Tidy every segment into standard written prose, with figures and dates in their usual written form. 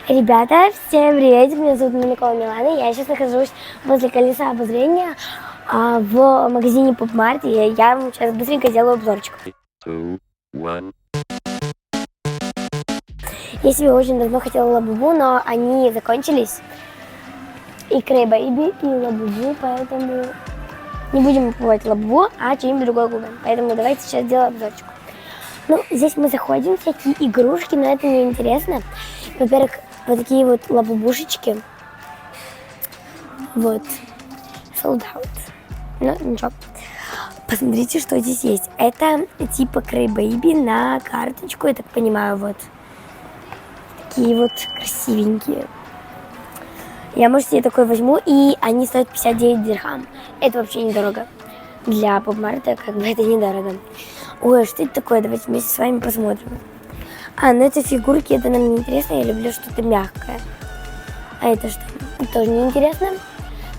Ребята, всем привет, меня зовут Милякова Милана, я сейчас нахожусь возле колеса обозрения в магазине PopMart, и я вам сейчас быстренько сделаю обзорчик. 2, 1. Я себе очень давно хотела лабубу, но они закончились, и Cray-Baby, и лабубу, поэтому не будем покупать лабубу, а что-нибудь другое купим, поэтому давайте сейчас сделаем обзорчик. Ну, здесь мы заходим, всякие игрушки, но это не интересно. Во-первых, вот такие вот лабубушечки. Вот. Sold out. Ну, ничего. Посмотрите, что здесь есть. Это типа Cray-Baby на карточку, я так понимаю, вот. Такие вот красивенькие. Я, может, себе такой возьму, и они стоят 59 дирхам. Это вообще недорого. Для PopMart как бы это недорого. Ой, что это такое? Давайте вместе с вами посмотрим. Ну это фигурки, это нам не интересно, я люблю что-то мягкое. А это что? Тоже не интересно.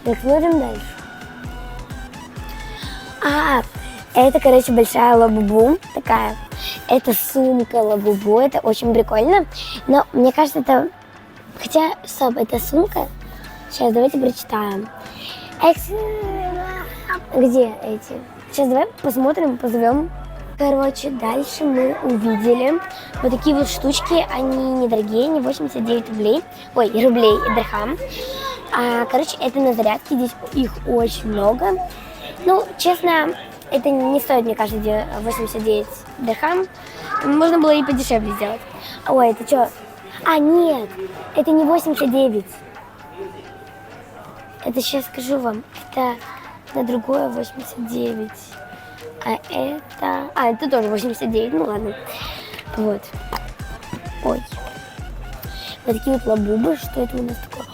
Так, смотрим дальше. Это, короче, большая лабубу такая. Это сумка лабубу, это очень прикольно. Но мне кажется, это... Хотя, стоп, это сумка. Сейчас, давайте прочитаем. Где эти? Сейчас давай посмотрим, позовем. Короче, дальше мы увидели вот такие вот штучки, они недорогие, не 89 рублей, рублей и дирхам. Короче, это на зарядке, здесь их очень много. Ну, честно, это не стоит, мне кажется, 89 дирхам, можно было и подешевле сделать. Ой, это что? Нет, это не 89. Это сейчас скажу вам, это на другое 89. Это тоже 89, ну ладно. Вот. Ой. Вот такие вот лабубы. Что это у нас такое?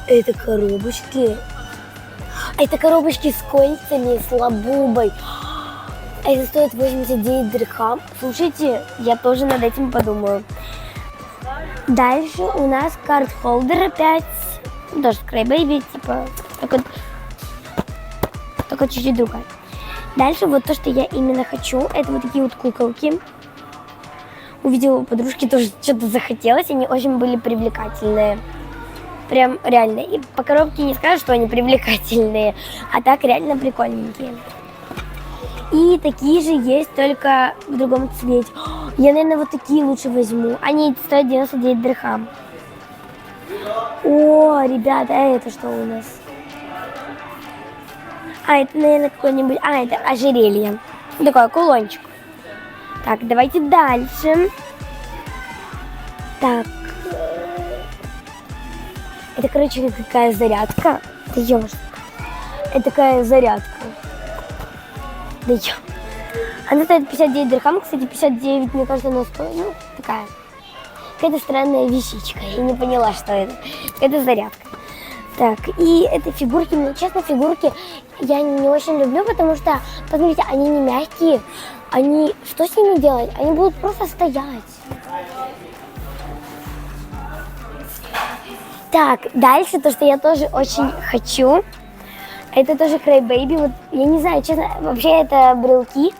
Это коробочки. Это коробочки с кольцами, с лабубой. Это стоит 89 дирхам. Слушайте, я тоже над этим подумаю. Дальше у нас карт-холдер опять. Тоже с Cray-Baby, типа, только чуть-чуть другая. Дальше вот то, что я именно хочу, это вот такие вот куколки. Увидела у подружки, тоже что-то захотелось, они очень были привлекательные. Прям реально. И по коробке не скажешь, что они привлекательные, а так реально прикольненькие. И такие же есть, только в другом цвете. Я, наверное, вот такие лучше возьму. Они стоят 99 дирхам. О, ребята, это что у нас? Это, наверное, какой-нибудь... это ожерелье. Такой кулончик. Так, давайте дальше. Так. Это, короче, какая зарядка. Да ёшка. Это такая зарядка. Да ё. Она стоит 59 дирхам. Кстати, 59, мне кажется, она стоит. Ну, такая. Какая-то странная вещичка. Я не поняла, что это. Это зарядка. Так, и это фигурки, но честно, фигурки я не очень люблю, потому что, посмотрите, они не мягкие, что с ними делать? Они будут просто стоять. Так, дальше, то, что я тоже очень хочу, это тоже Cray-Baby, вот, я не знаю, честно, вообще это брелки,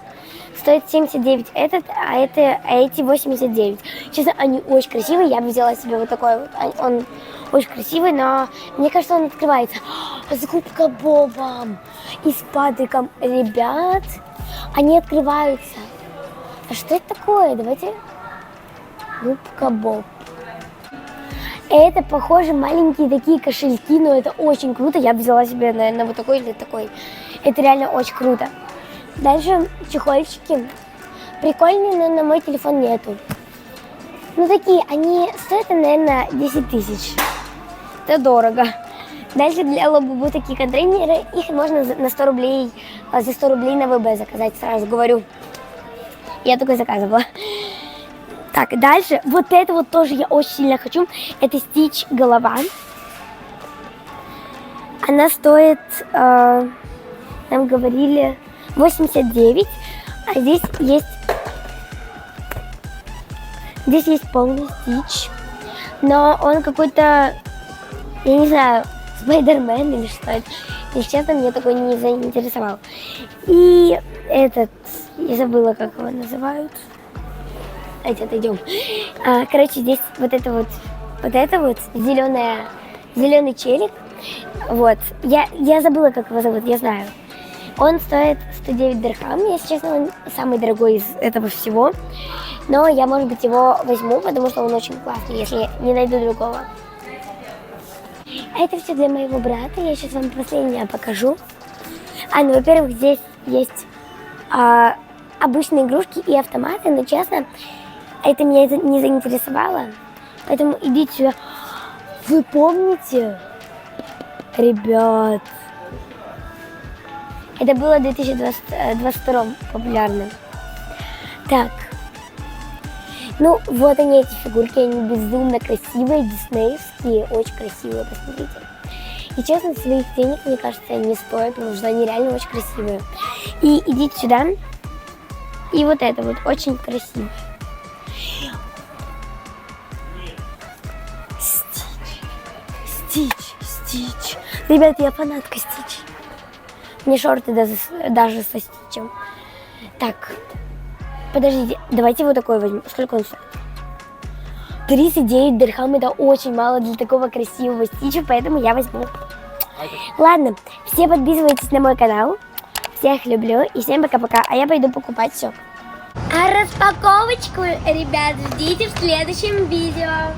стоит 79 эти 89. Честно, они очень красивые, я бы взяла себе вот такой вот, он очень красивый, но мне кажется, он открывается. С Губка Бобом и с Патриком. Ребят, они открываются. А что это такое? Давайте. Губка Боб. Это, похоже, маленькие такие кошельки, но это очень круто. Я бы взяла себе, наверное, вот такой или такой. Это реально очень круто. Дальше чехольчики. Прикольные, но на мой телефон нету. Ну, такие, они стоят, наверное, 10 тысяч. Это дорого. Дальше для лабубу такие контейнеры. Их можно на 100 рублей, за 100 рублей на ВБ заказать, сразу говорю. Я такой заказывала. Так, дальше. Вот это вот тоже я очень сильно хочу. Это Stitch голова. Она стоит, нам говорили, 89. А здесь есть полный Stitch. Но он какой-то, я не знаю, Спайдермен или что это. Если честно, меня такой не заинтересовал. И этот, я забыла, как его называют. Давайте отойдем. Короче, здесь вот это вот вот это вот зеленый челик. Вот. Я забыла, как его зовут, я знаю. Он стоит 109 дирхам. Если честно, он самый дорогой из этого всего. Но я, может быть, его возьму, потому что он очень классный, если не найду другого. А это все для моего брата. Я сейчас вам последнее покажу. Ну, во-первых, здесь есть обычные игрушки и автоматы, но, честно, это меня не заинтересовало. Поэтому идите сюда. Вы помните, ребят, это было в 2022 популярно. Так, ну вот они, эти фигурки, они безумно красивые, диснеевские, очень красивые, посмотрите. И честно, своих денег, мне кажется, не стоят, потому что они реально очень красивые. И идите сюда, и вот это вот очень красиво. Стич. Ребят, я фанатка Стич. Мне шорты даже со Стичем. Так, подождите, давайте вот такой возьмем. Сколько он стоит? 39 дирхам, это очень мало для такого красивого Стича, поэтому я возьму. Ладно, все подписывайтесь на мой канал. Всех люблю и всем пока-пока. А я пойду покупать все. А распаковочку, ребят, ждите в следующем видео.